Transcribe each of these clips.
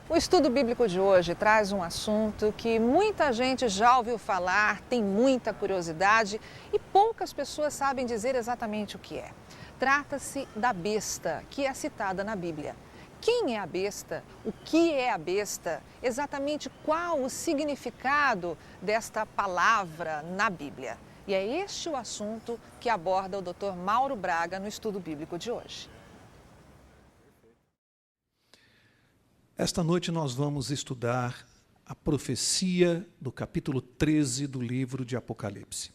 O estudo bíblico de hoje traz um assunto que muita gente já ouviu falar, tem muita curiosidade e poucas pessoas sabem dizer exatamente o que é. Trata-se da besta, que é citada na Bíblia. Quem é a besta? O que é a besta? Exatamente qual o significado desta palavra na Bíblia? E é este o assunto que aborda o Dr. Mauro Braga no estudo bíblico de hoje. Esta noite nós vamos estudar a profecia do capítulo 13 do livro de Apocalipse.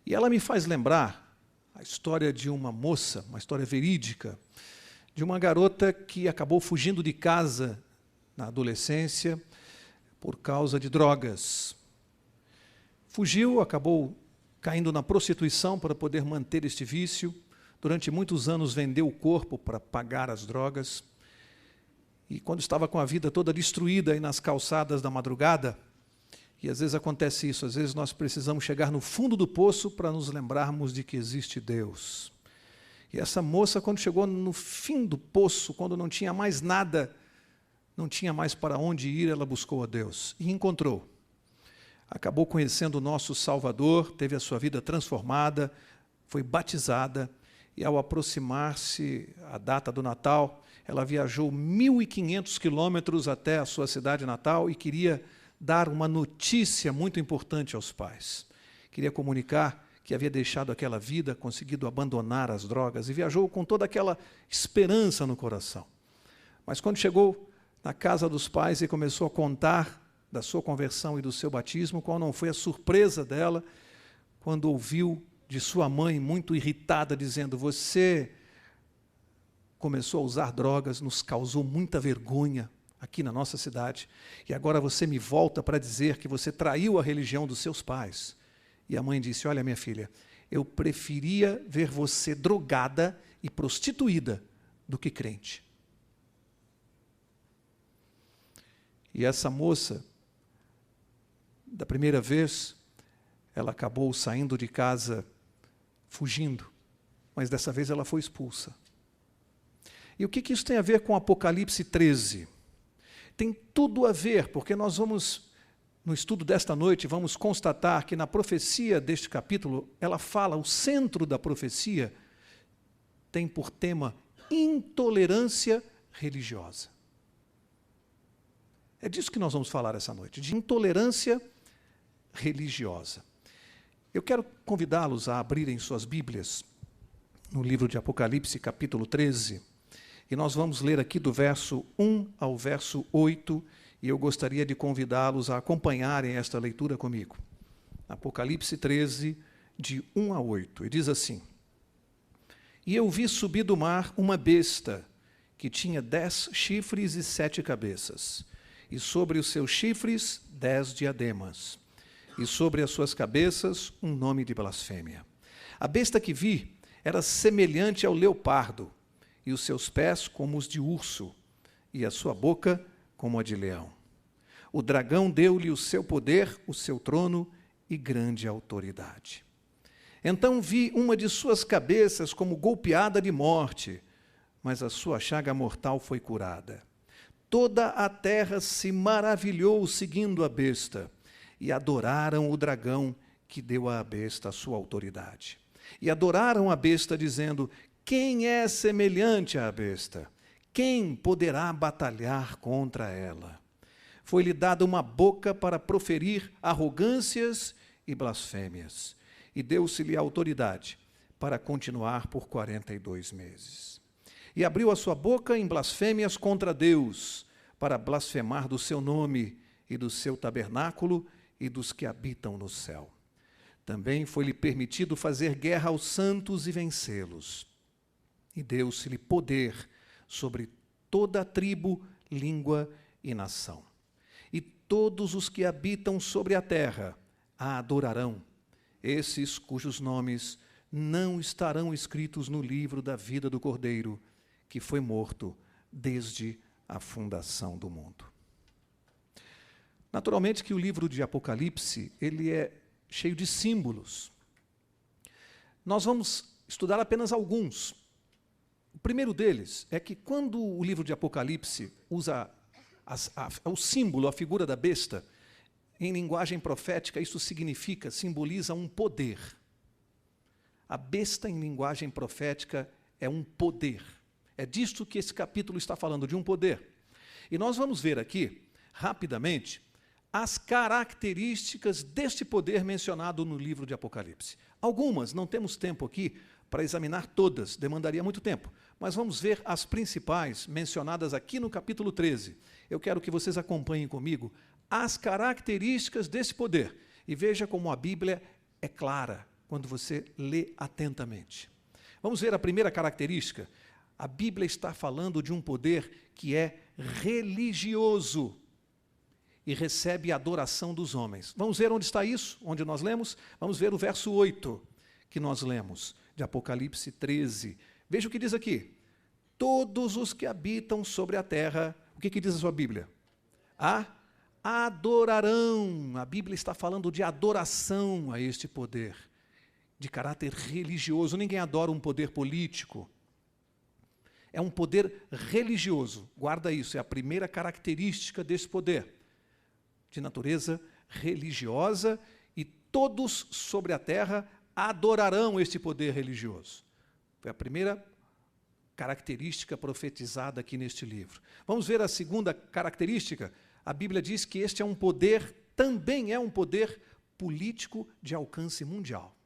E ela me faz lembrar a história de uma moça, uma história verídica, de uma garota que acabou fugindo de casa na adolescência por causa de drogas. Fugiu, acabou caindo na prostituição para poder manter este vício. Durante muitos anos vendeu o corpo para pagar as drogas. E quando estava com a vida toda destruída aí nas calçadas da madrugada, e às vezes acontece isso, às vezes nós precisamos chegar no fundo do poço para nos lembrarmos de que existe Deus. E essa moça, quando chegou no fim do poço, quando não tinha mais nada, não tinha mais para onde ir, ela buscou a Deus e encontrou. Acabou conhecendo o nosso Salvador, teve a sua vida transformada, foi batizada, e ao aproximar-se a data do Natal, ela viajou 1.500 quilômetros até a sua cidade natal e queria dar uma notícia muito importante aos pais. Queria comunicar que havia deixado aquela vida, conseguido abandonar as drogas, e viajou com toda aquela esperança no coração. Mas quando chegou na casa dos pais e começou a contar da sua conversão e do seu batismo, qual não foi a surpresa dela quando ouviu de sua mãe, muito irritada, dizendo: "Você começou a usar drogas, nos causou muita vergonha aqui na nossa cidade, e agora você me volta para dizer que você traiu a religião dos seus pais." E a mãe disse: "Olha, minha filha, eu preferia ver você drogada e prostituída do que crente." E essa moça, da primeira vez, ela acabou saindo de casa fugindo, mas dessa vez ela foi expulsa. E o que isso tem a ver com Apocalipse 13? Tem tudo a ver, porque nós vamos, no estudo desta noite, vamos constatar que na profecia deste capítulo, ela fala, o centro da profecia tem por tema intolerância religiosa. É disso que nós vamos falar essa noite, de intolerância religiosa. Eu quero convidá-los a abrirem suas Bíblias no livro de Apocalipse, capítulo 13, e nós vamos ler aqui do verso 1 ao verso 8, e eu gostaria de convidá-los a acompanharem esta leitura comigo. Apocalipse 13, de 1 a 8, e diz assim: "E eu vi subir do mar uma besta, que tinha 10 chifres e 7 cabeças, e sobre os seus chifres 10 diademas, e sobre as suas cabeças um nome de blasfêmia. A besta que vi era semelhante ao leopardo, e os seus pés como os de urso, e a sua boca como a de leão. O dragão deu-lhe o seu poder, o seu trono e grande autoridade. Então vi uma de suas cabeças como golpeada de morte, mas a sua chaga mortal foi curada. Toda a terra se maravilhou seguindo a besta, e adoraram o dragão que deu à besta a sua autoridade. E adoraram a besta, dizendo: quem é semelhante à besta? Quem poderá batalhar contra ela? Foi-lhe dada uma boca para proferir arrogâncias e blasfêmias, e deu-se-lhe autoridade para continuar por 42 meses. E abriu a sua boca em blasfêmias contra Deus, para blasfemar do seu nome e do seu tabernáculo e dos que habitam no céu. Também foi-lhe permitido fazer guerra aos santos e vencê-los. E deu-se-lhe poder sobre toda a tribo, língua e nação. E todos os que habitam sobre a terra a adorarão, esses cujos nomes não estarão escritos no livro da vida do Cordeiro, que foi morto desde a fundação do mundo." Naturalmente que o livro de Apocalipse, ele é cheio de símbolos. Nós vamos estudar apenas alguns. O primeiro deles é que quando o livro de Apocalipse usa o símbolo, a figura da besta, em linguagem profética, isso significa, simboliza um poder. A besta, em linguagem profética, é um poder. É disto que esse capítulo está falando, de um poder. E nós vamos ver aqui, rapidamente, as características deste poder mencionado no livro de Apocalipse. Algumas, não temos tempo aqui para examinar todas, demandaria muito tempo, mas vamos ver as principais mencionadas aqui no capítulo 13. Eu quero que vocês acompanhem comigo as características desse poder e veja como a Bíblia é clara quando você lê atentamente. Vamos ver a primeira característica. A Bíblia está falando de um poder que é religioso e recebe a adoração dos homens. Vamos ver onde está isso, onde nós lemos? Vamos ver o verso 8 que nós lemos, de Apocalipse 13. Veja o que diz aqui. Todos os que habitam sobre a terra, o que diz a sua Bíblia? Adorarão. A Bíblia está falando de adoração a este poder, de caráter religioso. Ninguém adora um poder político. É um poder religioso. Guarda isso, é a primeira característica desse poder, de natureza religiosa, e todos sobre a terra adorarão este poder religioso. Foi a primeira característica profetizada aqui neste livro. Vamos ver a segunda característica. A Bíblia diz que este é um poder, também é um poder político de alcance mundial.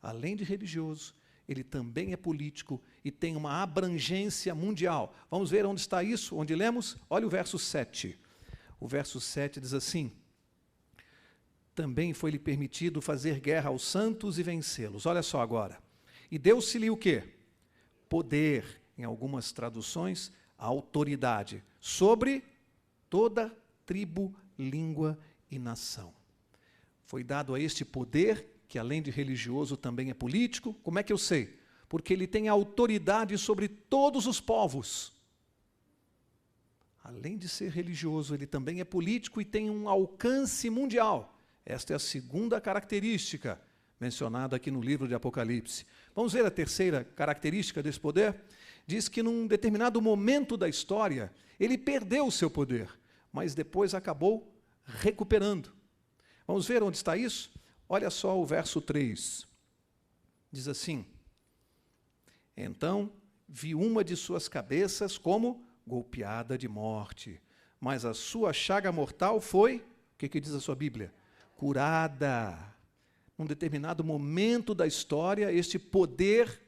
Além de religioso, ele também é político e tem uma abrangência mundial. Vamos ver onde está isso, onde lemos? Olha o verso 7. O verso 7 diz assim: também foi-lhe permitido fazer guerra aos santos e vencê-los. Olha só agora. E deu-se-lhe o quê? Poder, em algumas traduções, autoridade, sobre toda tribo, língua e nação. Foi dado a este poder, que além de religioso também é político. Como é que eu sei? Porque ele tem autoridade sobre todos os povos. Além de ser religioso, ele também é político e tem um alcance mundial. Esta é a segunda característica mencionada aqui no livro de Apocalipse. Vamos ver a terceira característica desse poder? Diz que num determinado momento da história, ele perdeu o seu poder, mas depois acabou recuperando. Vamos ver onde está isso? Olha só o verso 3. Diz assim: então vi uma de suas cabeças como golpeada de morte, mas a sua chaga mortal foi, o que diz a sua Bíblia? Curada. Num determinado momento da história, este poder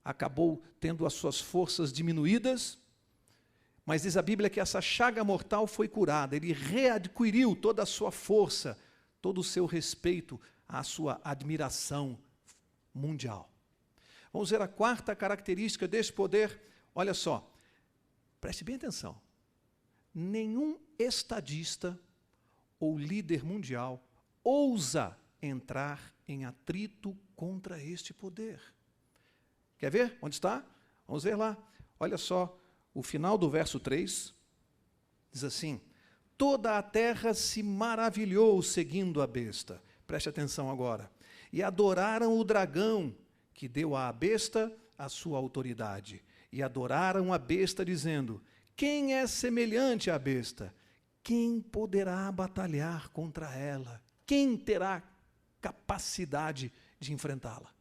acabou tendo as suas forças diminuídas, mas diz a Bíblia que essa chaga mortal foi curada, ele readquiriu toda a sua força, todo o seu respeito, a sua admiração mundial. Vamos ver a quarta característica deste poder. Olha só, preste bem atenção. Nenhum estadista ou líder mundial ousa entrar em atrito contra este poder. Quer ver? Onde está? Vamos ver lá. Olha só, o final do verso 3 diz assim: toda a terra se maravilhou seguindo a besta. Preste atenção agora. E adoraram o dragão, que deu à besta a sua autoridade. E adoraram a besta, dizendo: quem é semelhante à besta? Quem poderá batalhar contra ela? Quem terá capacidade de enfrentá-la?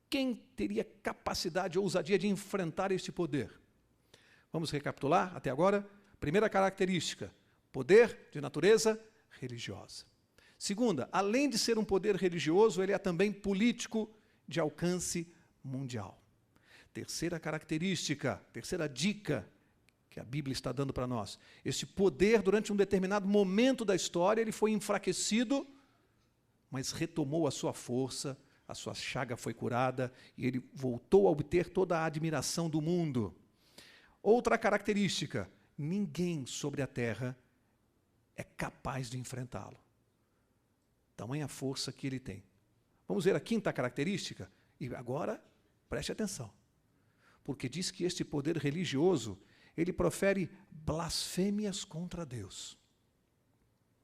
Quem teria capacidade ou ousadia de enfrentar este poder? Vamos recapitular até agora? Primeira característica: poder de natureza religiosa. Segunda, além de ser um poder religioso, ele é também político de alcance mundial. Terceira característica, terceira dica que a Bíblia está dando para nós: este poder, durante um determinado momento da história, ele foi enfraquecido, mas retomou a sua força, a sua chaga foi curada e ele voltou a obter toda a admiração do mundo. Outra característica: ninguém sobre a terra é capaz de enfrentá-lo. Tamanha força que ele tem. Vamos ver a quinta característica? E agora, preste atenção. Porque diz que este poder religioso, ele profere blasfêmias contra Deus.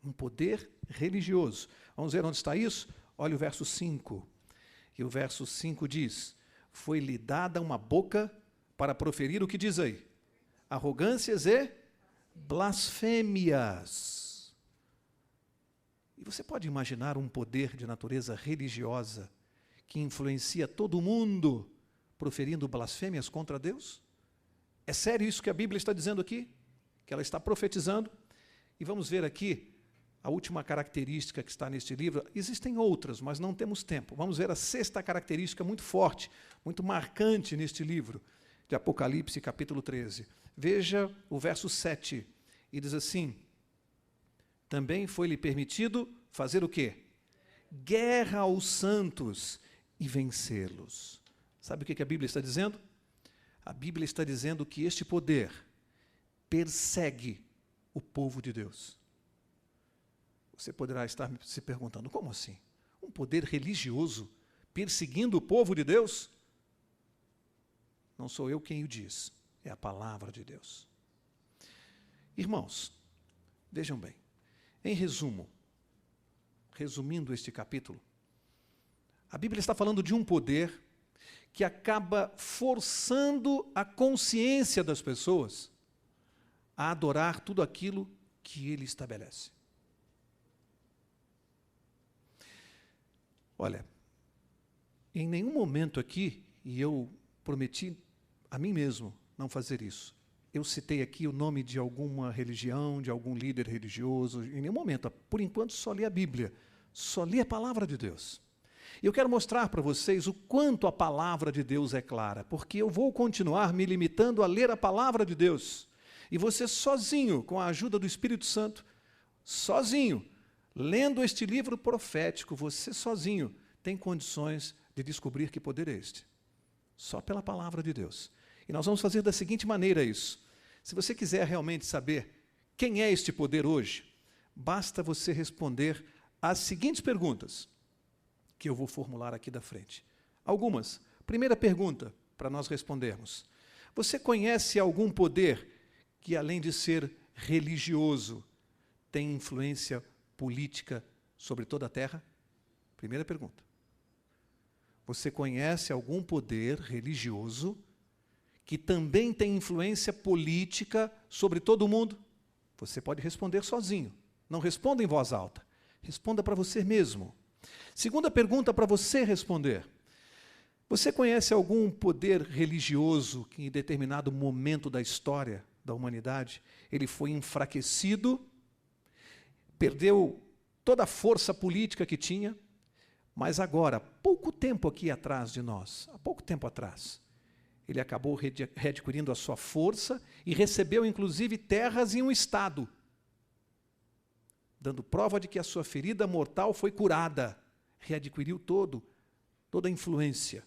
Um poder religioso. Vamos ver onde está isso? Olha o verso 5. E o verso 5 diz: foi-lhe dada uma boca para proferir o que diz aí? Arrogâncias e blasfêmias. E você pode imaginar um poder de natureza religiosa que influencia todo mundo proferindo blasfêmias contra Deus? É sério isso que a Bíblia está dizendo aqui? Que ela está profetizando? E vamos ver aqui a última característica que está neste livro. Existem outras, mas não temos tempo. Vamos ver a sexta característica muito forte, muito marcante neste livro de Apocalipse, capítulo 13. Veja o verso 7, e diz assim: também foi-lhe permitido fazer o quê? Guerra aos santos e vencê-los. Sabe o que a Bíblia está dizendo? A Bíblia está dizendo que este poder persegue o povo de Deus. Você poderá estar se perguntando, como assim? Um poder religioso perseguindo o povo de Deus? Não sou eu quem o diz, é a palavra de Deus. Irmãos, vejam bem, em resumo, resumindo este capítulo, a Bíblia está falando de um poder que acaba forçando a consciência das pessoas a adorar tudo aquilo que ele estabelece. Olha, em nenhum momento aqui, e eu prometi a mim mesmo não fazer isso, eu citei aqui o nome de alguma religião, de algum líder religioso, em nenhum momento. Por enquanto, só li a Bíblia, só li a palavra de Deus. E eu quero mostrar para vocês o quanto a palavra de Deus é clara, porque eu vou continuar me limitando a ler a palavra de Deus. E você sozinho, com a ajuda do Espírito Santo, sozinho, lendo este livro profético, você sozinho tem condições de descobrir que poder é este. Só pela palavra de Deus. E nós vamos fazer da seguinte maneira isso. Se você quiser realmente saber quem é este poder hoje, basta você responder às seguintes perguntas que eu vou formular aqui da frente. Algumas. Primeira pergunta para nós respondermos. Você conhece algum poder que, além de ser religioso, tem influência política sobre toda a terra? Primeira pergunta. Você conhece algum poder religioso que também tem influência política sobre todo o mundo? Você pode responder sozinho. Não responda em voz alta. Responda para você mesmo. Segunda pergunta para você responder. Você conhece algum poder religioso que, em determinado momento da história da humanidade, ele foi enfraquecido, perdeu toda a força política que tinha, mas agora, pouco tempo aqui atrás de nós, há pouco tempo atrás, ele acabou readquirindo a sua força e recebeu, inclusive, terras e um estado, dando prova de que a sua ferida mortal foi curada, readquiriu toda a influência.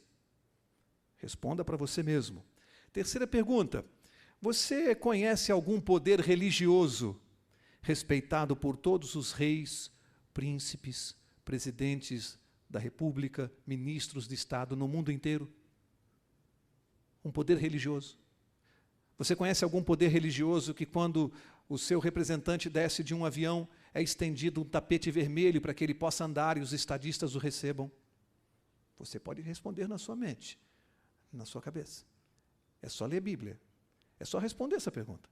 Responda para você mesmo. Terceira pergunta. Você conhece algum poder religioso respeitado por todos os reis, príncipes, presidentes da República, ministros de Estado no mundo inteiro? Um poder religioso. Você conhece algum poder religioso que, quando o seu representante desce de um avião, é estendido um tapete vermelho para que ele possa andar e os estadistas o recebam? Você pode responder na sua mente, na sua cabeça. É só ler a Bíblia. É só responder essa pergunta.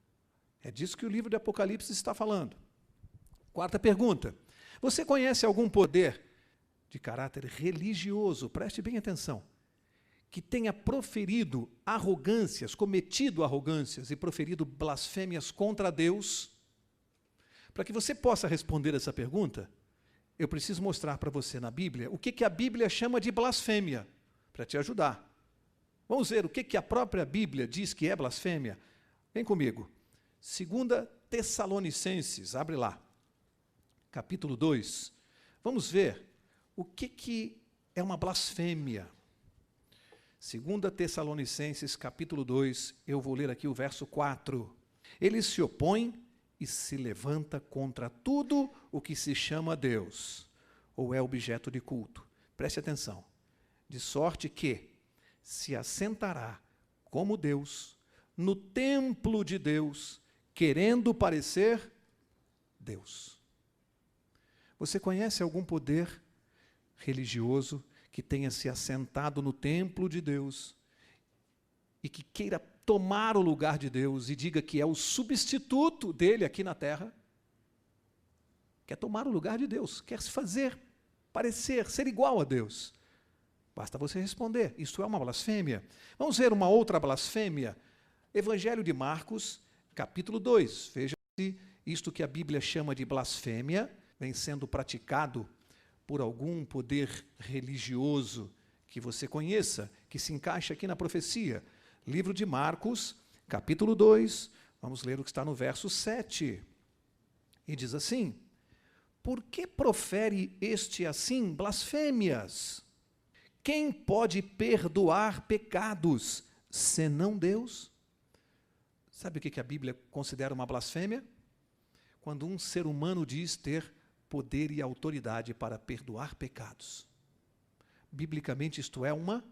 É disso que o livro de Apocalipse está falando. Quarta pergunta. Você conhece algum poder de caráter religioso, preste bem atenção, que tenha proferido arrogâncias, cometido arrogâncias e proferido blasfêmias contra Deus? Para que você possa responder essa pergunta, eu preciso mostrar para você na Bíblia o que a Bíblia chama de blasfêmia, para te ajudar. Vamos ver o que a própria Bíblia diz que é blasfêmia? Vem comigo. 2 Tessalonicenses, abre lá, capítulo 2. Vamos ver o que é uma blasfêmia. 2 Tessalonicenses, capítulo 2, eu vou ler aqui o verso 4. Ele se opõe e se levanta contra tudo o que se chama Deus, ou é objeto de culto. Preste atenção. De sorte que se assentará como Deus no templo de Deus, querendo parecer Deus. Você conhece algum poder religioso que tenha se assentado no templo de Deus e que queira tomar o lugar de Deus e diga que é o substituto dele aqui na terra, quer tomar o lugar de Deus, quer se fazer, parecer, ser igual a Deus, basta você responder, isso é uma blasfêmia. Vamos ver uma outra blasfêmia. Evangelho de Marcos, capítulo 2. Veja se isto que a Bíblia chama de blasfêmia vem sendo praticado por algum poder religioso que você conheça, que se encaixa aqui na profecia. Livro de Marcos, capítulo 2, vamos ler o que está no verso 7. E diz assim: por que profere este assim blasfêmias? Quem pode perdoar pecados, senão Deus? Sabe o que a Bíblia considera uma blasfêmia? Quando um ser humano diz ter poder e autoridade para perdoar pecados. Biblicamente, isto é uma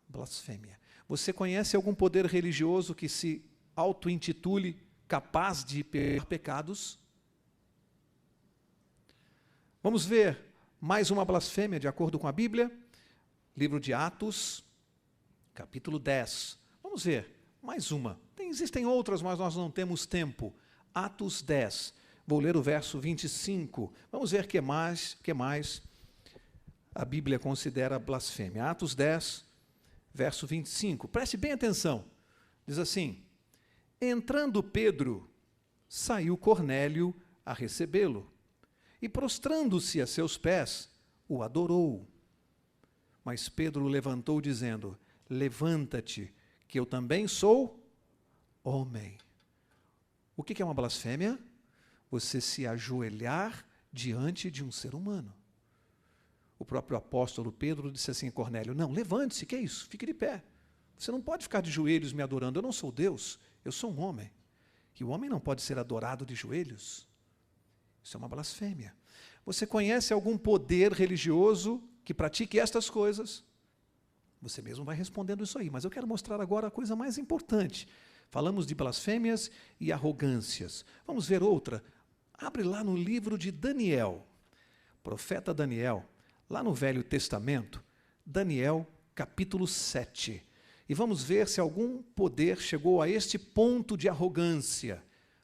blasfêmia. Você conhece algum poder religioso que se auto-intitule capaz de perdoar pecados? Vamos ver mais uma blasfêmia de acordo com a Bíblia. Livro de Atos, capítulo 10. Vamos ver mais uma. Existem outras, mas nós não temos tempo. Atos 10. Vou ler o verso 25. Vamos ver o que mais a Bíblia considera blasfêmia. Atos 10, verso 25. Preste bem atenção. Diz assim: entrando Pedro, saiu Cornélio a recebê-lo, e prostrando-se a seus pés, o adorou. Mas Pedro o levantou, dizendo: levanta-te, que eu também sou homem. O que é uma blasfêmia? Você se ajoelhar diante de um ser humano. O próprio apóstolo Pedro disse assim a Cornélio: não, levante-se, que é isso? Fique de pé. Você não pode ficar de joelhos me adorando, eu não sou Deus, eu sou um homem. E o homem não pode ser adorado de joelhos. Isso é uma blasfêmia. Você conhece algum poder religioso que pratique estas coisas? Você mesmo vai respondendo isso aí, mas eu quero mostrar agora a coisa mais importante. Falamos de blasfêmias e arrogâncias. Vamos ver outra. Abre lá no livro de Daniel, profeta Daniel, lá no Velho Testamento, Daniel, capítulo 7. E vamos ver se algum poder chegou a este ponto de arrogância.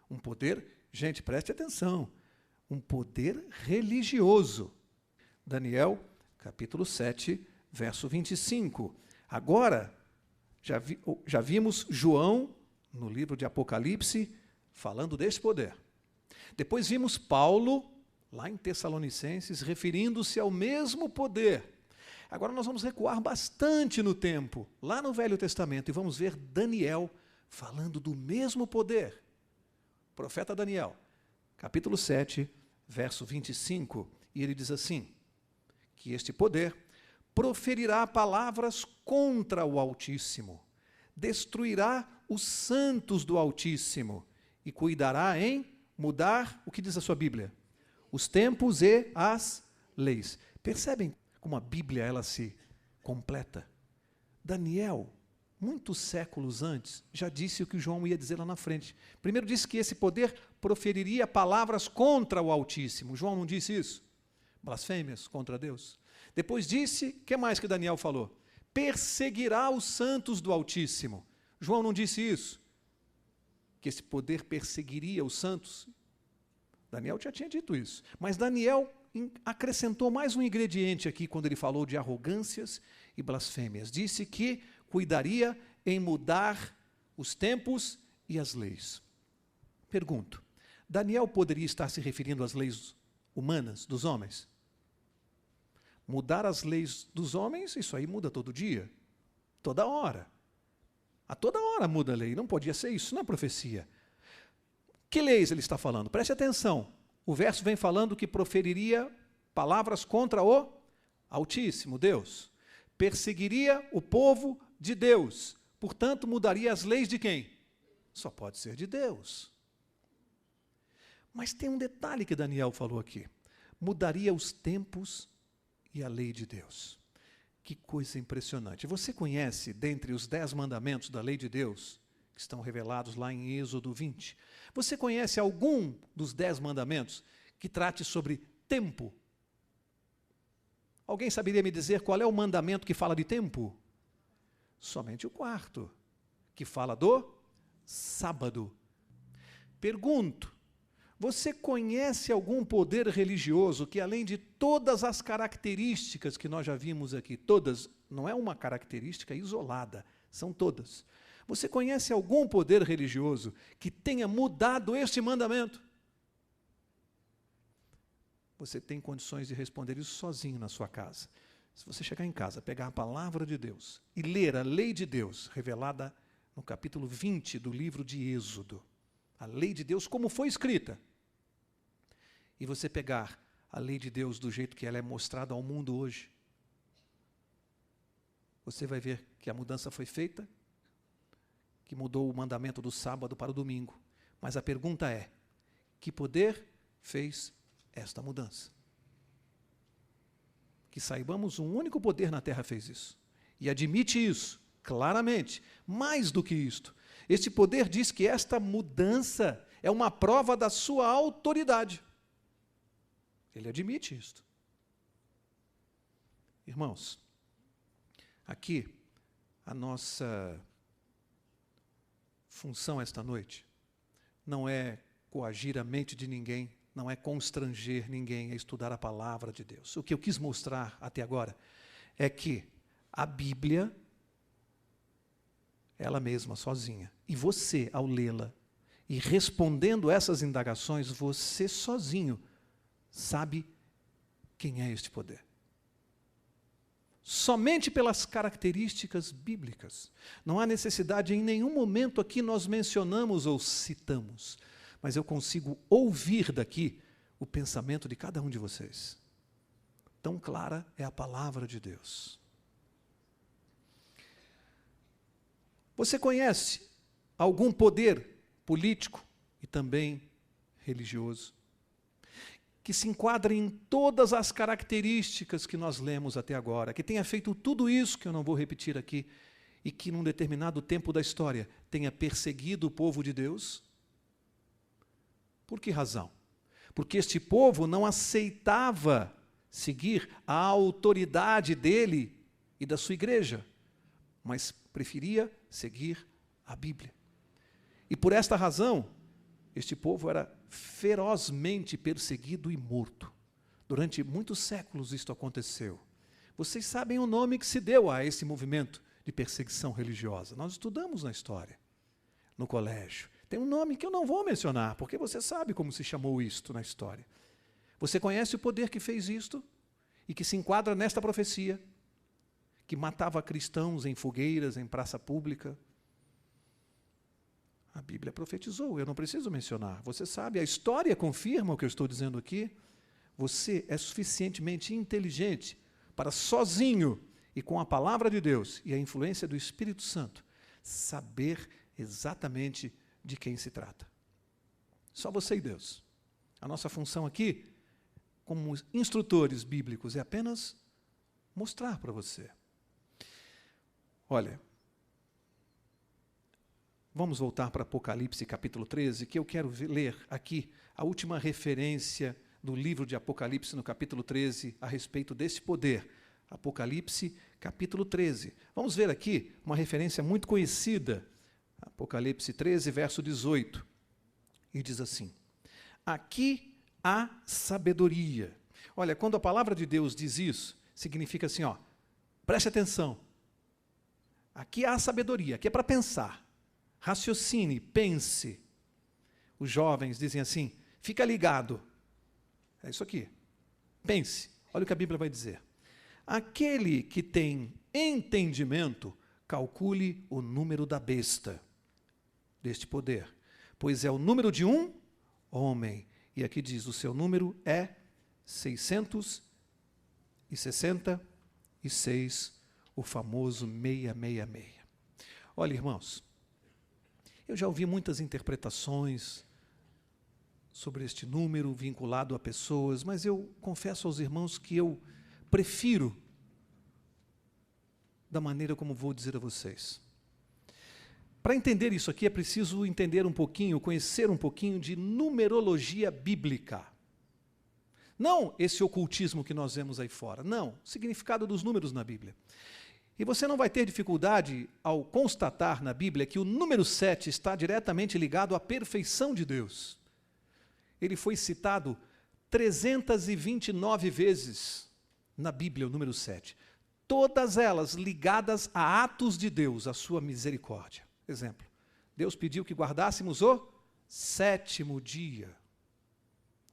Um poder, gente, preste atenção, um poder religioso. Daniel, capítulo 7, verso 25. Agora, já vimos João, no livro de Apocalipse, falando deste poder. Depois vimos Paulo, lá em Tessalonicenses, referindo-se ao mesmo poder. Agora nós vamos recuar bastante no tempo, lá no Velho Testamento, e vamos ver Daniel falando do mesmo poder. Profeta Daniel, capítulo 7, verso 25, e ele diz assim, que este poder proferirá palavras contra o Altíssimo, destruirá os santos do Altíssimo e cuidará em mudar, o que diz a sua Bíblia? Os tempos e as leis. Percebem como a Bíblia ela se completa? Daniel, muitos séculos antes, já disse o que João ia dizer lá na frente. Primeiro disse que esse poder proferiria palavras contra o Altíssimo. João não disse isso? Blasfêmias contra Deus. Depois disse, o que mais que Daniel falou? Perseguirá os santos do Altíssimo. João não disse isso? Que esse poder perseguiria os santos? Daniel já tinha dito isso. Mas Daniel acrescentou mais um ingrediente aqui quando ele falou de arrogâncias e blasfêmias. Disse que cuidaria em mudar os tempos e as leis. Pergunto, Daniel poderia estar se referindo às leis humanas, dos homens? Mudar as leis dos homens, isso aí muda todo dia, toda hora. A toda hora muda a lei, não podia ser isso, não é profecia. Que leis ele está falando? Preste atenção, o verso vem falando que proferiria palavras contra o Altíssimo, Deus. Perseguiria o povo de Deus, portanto mudaria as leis de quem? Só pode ser de Deus. Mas tem um detalhe que Daniel falou aqui, mudaria os tempos e a lei de Deus. Que coisa impressionante. Você conhece, dentre os 10 mandamentos da lei de Deus, que estão revelados lá em Êxodo 20, você conhece algum dos 10 mandamentos que trate sobre tempo? Alguém saberia me dizer qual é o mandamento que fala de tempo? Somente o quarto, que fala do sábado. Pergunto, você conhece algum poder religioso que, além de todas as características que nós já vimos aqui, todas, não é uma característica isolada, são todas. Você conhece algum poder religioso que tenha mudado este mandamento? Você tem condições de responder isso sozinho na sua casa. Se você chegar em casa, pegar a palavra de Deus e ler a lei de Deus, revelada no capítulo 20 do livro de Êxodo, a lei de Deus como foi escrita, e você pegar a lei de Deus do jeito que ela é mostrada ao mundo hoje, você vai ver que a mudança foi feita, que mudou o mandamento do sábado para o domingo. Mas a pergunta é, que poder fez esta mudança? Que saibamos, um único poder na terra fez isso. E admite isso, claramente. Mais do que isto, este poder diz que esta mudança é uma prova da sua autoridade. Ele admite isto. Irmãos, aqui a nossa função esta noite não é coagir a mente de ninguém, não é constranger ninguém a estudar a palavra de Deus. O que eu quis mostrar até agora é que a Bíblia, ela mesma, sozinha, e você, ao lê-la e respondendo essas indagações, você sozinho sabe quem é este poder. Somente pelas características bíblicas. Não há necessidade, em nenhum momento aqui nós mencionamos ou citamos, mas eu consigo ouvir daqui o pensamento de cada um de vocês. Tão clara é a palavra de Deus. Você conhece algum poder político e também religioso que se enquadra em todas as características que nós lemos até agora, que tenha feito tudo isso, que eu não vou repetir aqui, e que num determinado tempo da história tenha perseguido o povo de Deus? Por que razão? Porque este povo não aceitava seguir a autoridade dele e da sua igreja, mas preferia seguir a Bíblia. E por esta razão, este povo era ferozmente perseguido e morto. Durante muitos séculos isto aconteceu. Vocês sabem o nome que se deu a esse movimento de perseguição religiosa. Nós estudamos na história, no colégio. Tem um nome que eu não vou mencionar, porque você sabe como se chamou isto na história. Você conhece o poder que fez isto e que se enquadra nesta profecia, que matava cristãos em fogueiras, em praça pública? A Bíblia profetizou, eu não preciso mencionar. Você sabe, a história confirma o que eu estou dizendo aqui. Você é suficientemente inteligente para sozinho e com a palavra de Deus e a influência do Espírito Santo saber exatamente de quem se trata. Só você e Deus. A nossa função aqui, como instrutores bíblicos, é apenas mostrar para você. Olha, vamos voltar para Apocalipse capítulo 13, que eu quero ler aqui a última referência do livro de Apocalipse no capítulo 13 a respeito desse poder. Apocalipse capítulo 13. Vamos ver aqui uma referência muito conhecida. Apocalipse 13, verso 18. E diz assim: aqui há sabedoria. Olha, quando a palavra de Deus diz isso, significa assim, ó, preste atenção. Aqui há sabedoria, aqui é para pensar. Raciocine, pense. Os jovens dizem assim, fica ligado. É isso aqui. Pense. Olha o que a Bíblia vai dizer. Aquele que tem entendimento, calcule o número da besta deste poder, pois é o número de um homem. E aqui diz, o seu número é 666, o famoso 666. Olha, irmãos, eu já ouvi muitas interpretações sobre este número vinculado a pessoas, mas eu confesso aos irmãos que eu prefiro da maneira como vou dizer a vocês. Para entender isso aqui é preciso entender um pouquinho, conhecer um pouquinho de numerologia bíblica. Não esse ocultismo que nós vemos aí fora, não, o significado dos números na Bíblia. E você não vai ter dificuldade ao constatar na Bíblia que o número 7 está diretamente ligado à perfeição de Deus. Ele foi citado 329 vezes na Bíblia, o número 7. Todas elas ligadas a atos de Deus, a sua misericórdia. Exemplo, Deus pediu que guardássemos o 7º dia.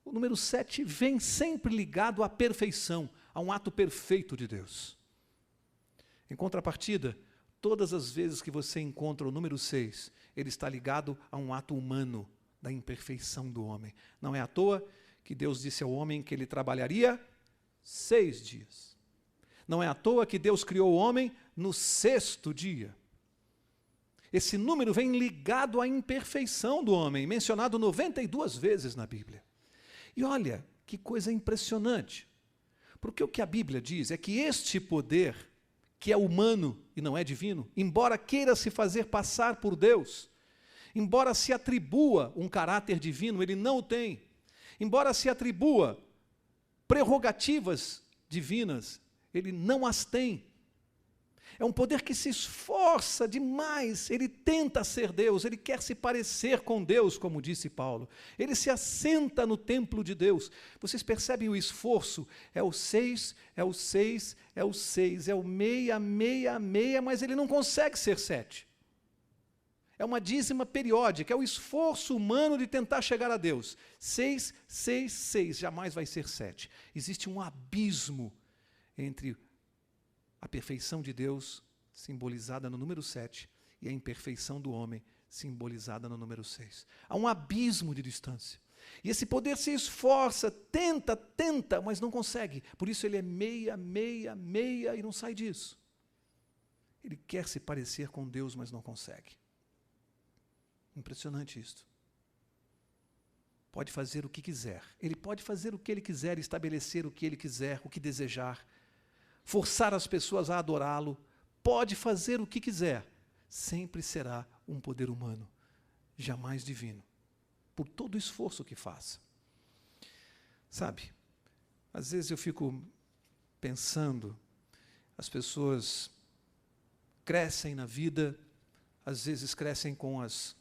O número 7 vem sempre ligado à perfeição, a um ato perfeito de Deus. Em contrapartida, todas as vezes que você encontra o número 6, ele está ligado a um ato humano, da imperfeição do homem. Não é à toa que Deus disse ao homem que ele trabalharia 6 dias. Não é à toa que Deus criou o homem no 6º dia. Esse número vem ligado à imperfeição do homem, mencionado 92 vezes na Bíblia. E olha, que coisa impressionante. Porque o que a Bíblia diz é que este poder, que é humano e não é divino, embora queira se fazer passar por Deus, embora se atribua um caráter divino, ele não o tem. Embora se atribua prerrogativas divinas, ele não as tem. É um poder que se esforça demais, ele tenta ser Deus, ele quer se parecer com Deus, como disse Paulo. Ele se assenta no templo de Deus. Vocês percebem o esforço? É o 6, é o 6, é o 6, é o meia, meia, meia, mas ele não consegue ser 7. É uma dízima periódica, é o esforço humano de tentar chegar a Deus. 6, 6, 6, jamais vai ser 7. Existe um abismo entre a perfeição de Deus, simbolizada no número 7, e a imperfeição do homem, simbolizada no número 6. Há um abismo de distância. E esse poder se esforça, tenta, mas não consegue. Por isso ele é meia, meia, meia e não sai disso. Ele quer se parecer com Deus, mas não consegue. Impressionante isto. Pode fazer o que quiser. Ele pode fazer o que ele quiser, estabelecer o que ele quiser, o que desejar, forçar as pessoas a adorá-lo, pode fazer o que quiser, sempre será um poder humano, jamais divino, por todo o esforço que faça. Sabe, às vezes eu fico pensando, as pessoas crescem na vida, às vezes crescem com as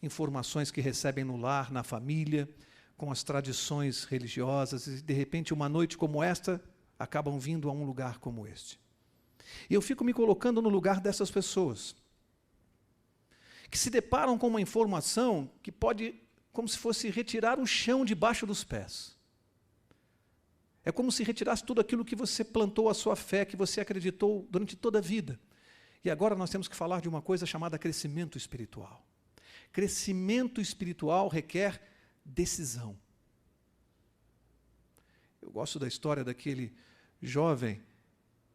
informações que recebem no lar, na família, com as tradições religiosas, e de repente uma noite como esta, acabam vindo a um lugar como este. E eu fico me colocando no lugar dessas pessoas, que se deparam com uma informação que pode, como se fosse retirar o chão debaixo dos pés. É como se retirasse tudo aquilo que você plantou a sua fé, que você acreditou durante toda a vida. E agora nós temos que falar de uma coisa chamada crescimento espiritual. Crescimento espiritual requer decisão. Eu gosto da história daquele jovem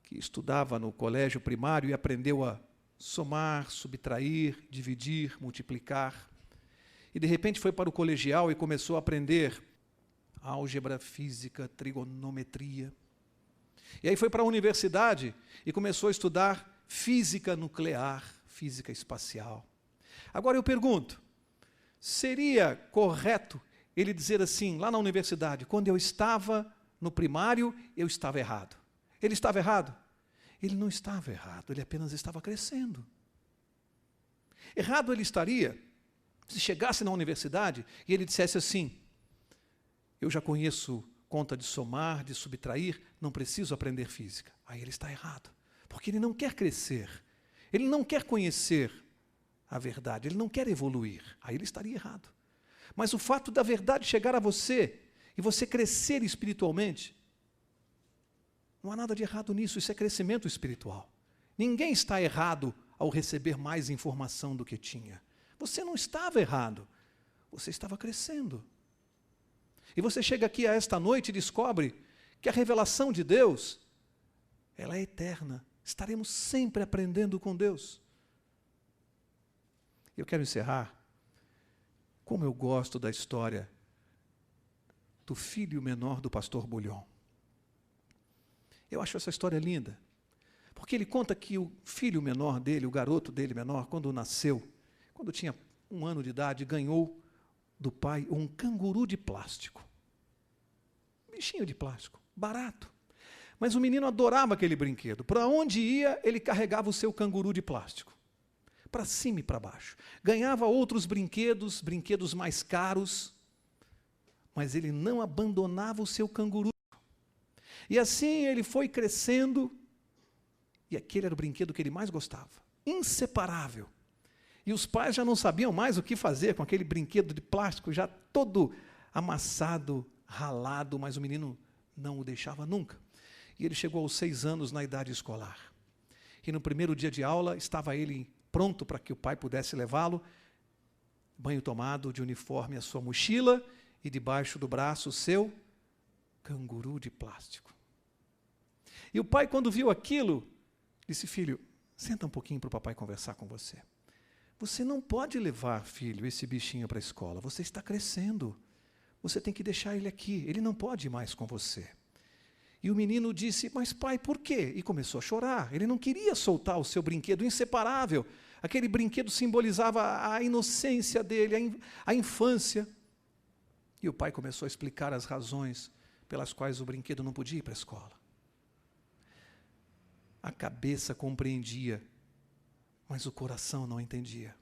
que estudava no colégio primário e aprendeu a somar, subtrair, dividir, multiplicar. E de repente foi para o colegial e começou a aprender álgebra, física, trigonometria. E aí foi para a universidade e começou a estudar física nuclear, física espacial. Agora eu pergunto, seria correto ele dizer assim, lá na universidade, quando eu estava no primário, eu estava errado. Ele estava errado? Ele não estava errado, ele apenas estava crescendo. Errado ele estaria se chegasse na universidade e ele dissesse assim, eu já conheço conta de somar, de subtrair, não preciso aprender física. Aí ele está errado, porque ele não quer crescer, ele não quer conhecer a verdade, ele não quer evoluir. Aí ele estaria errado. Mas o fato da verdade chegar a você e você crescer espiritualmente, não há nada de errado nisso, isso é crescimento espiritual. Ninguém está errado ao receber mais informação do que tinha. Você não estava errado, você estava crescendo. E você chega aqui a esta noite e descobre que a revelação de Deus, ela é eterna. Estaremos sempre aprendendo com Deus. Eu quero encerrar. Como eu gosto da história do filho menor do pastor Bullion. Eu acho essa história linda, porque ele conta que o filho menor dele, o garoto dele menor, quando nasceu, quando tinha 1 ano de idade, ganhou do pai um canguru de plástico. Bichinho de plástico, barato. Mas o menino adorava aquele brinquedo. Para onde ia, ele carregava o seu canguru de plástico. Para cima e para baixo. Ganhava outros brinquedos, brinquedos mais caros, mas ele não abandonava o seu canguru. E assim ele foi crescendo, e aquele era o brinquedo que ele mais gostava. Inseparável. E os pais já não sabiam mais o que fazer com aquele brinquedo de plástico, já todo amassado, ralado, mas o menino não o deixava nunca. E ele chegou aos 6 anos na idade escolar. E no primeiro dia de aula, estava ele pronto para que o pai pudesse levá-lo, banho tomado, de uniforme, a sua mochila, e debaixo do braço o seu canguru de plástico. E o pai, quando viu aquilo, disse: filho, senta um pouquinho para o papai conversar com você. Você não pode levar, filho, esse bichinho para a escola. Você está crescendo. Você tem que deixar ele aqui. Ele não pode ir mais com você. E o menino disse: mas pai, por quê? E começou a chorar. Ele não queria soltar o seu brinquedo inseparável. Aquele brinquedo simbolizava a inocência dele, a infância. E o pai começou a explicar as razões pelas quais o brinquedo não podia ir para a escola. A cabeça compreendia, mas o coração não entendia.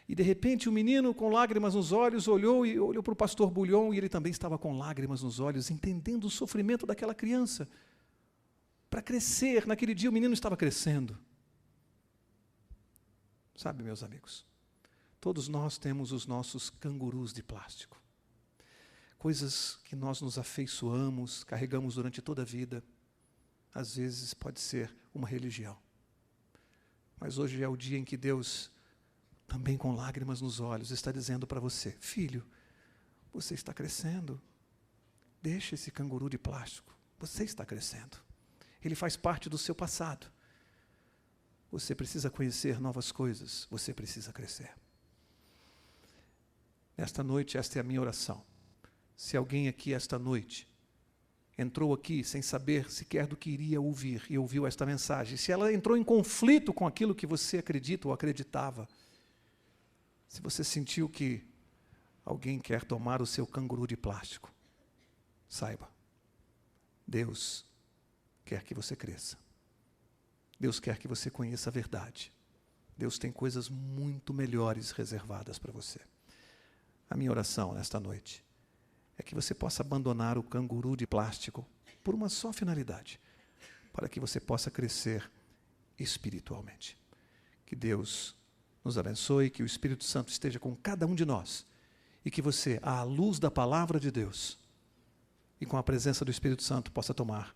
E de repente o menino, com lágrimas nos olhos, olhou para o pastor Bulhon, e ele também estava com lágrimas nos olhos, entendendo o sofrimento daquela criança. Para crescer, naquele dia o menino estava crescendo. Sabe, meus amigos, todos nós temos os nossos cangurus de plástico. Coisas que nós nos afeiçoamos, carregamos durante toda a vida. Às vezes pode ser uma religião. Mas hoje é o dia em que Deus, também com lágrimas nos olhos, está dizendo para você: filho, você está crescendo. Deixa esse canguru de plástico. Você está crescendo. Ele faz parte do seu passado. Você precisa conhecer novas coisas. Você precisa crescer. Nesta noite, esta é a minha oração. Se alguém aqui esta noite entrou aqui sem saber sequer do que iria ouvir e ouviu esta mensagem, se ela entrou em conflito com aquilo que você acredita ou acreditava, se você sentiu que alguém quer tomar o seu canguru de plástico, saiba, Deus quer que você cresça. Deus quer que você conheça a verdade. Deus tem coisas muito melhores reservadas para você. A minha oração nesta noite é que você possa abandonar o canguru de plástico por uma só finalidade, para que você possa crescer espiritualmente. Que Deus nos abençoe, que o Espírito Santo esteja com cada um de nós e que você, à luz da palavra de Deus e com a presença do Espírito Santo, possa tomar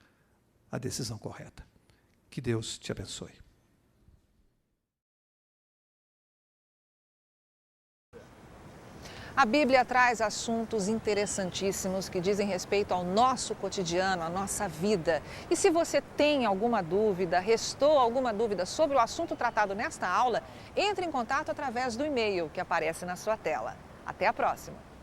a decisão correta. Que Deus te abençoe. A Bíblia traz assuntos interessantíssimos que dizem respeito ao nosso cotidiano, à nossa vida. E se você tem alguma dúvida, restou alguma dúvida sobre o assunto tratado nesta aula, entre em contato através do e-mail que aparece na sua tela. Até a próxima!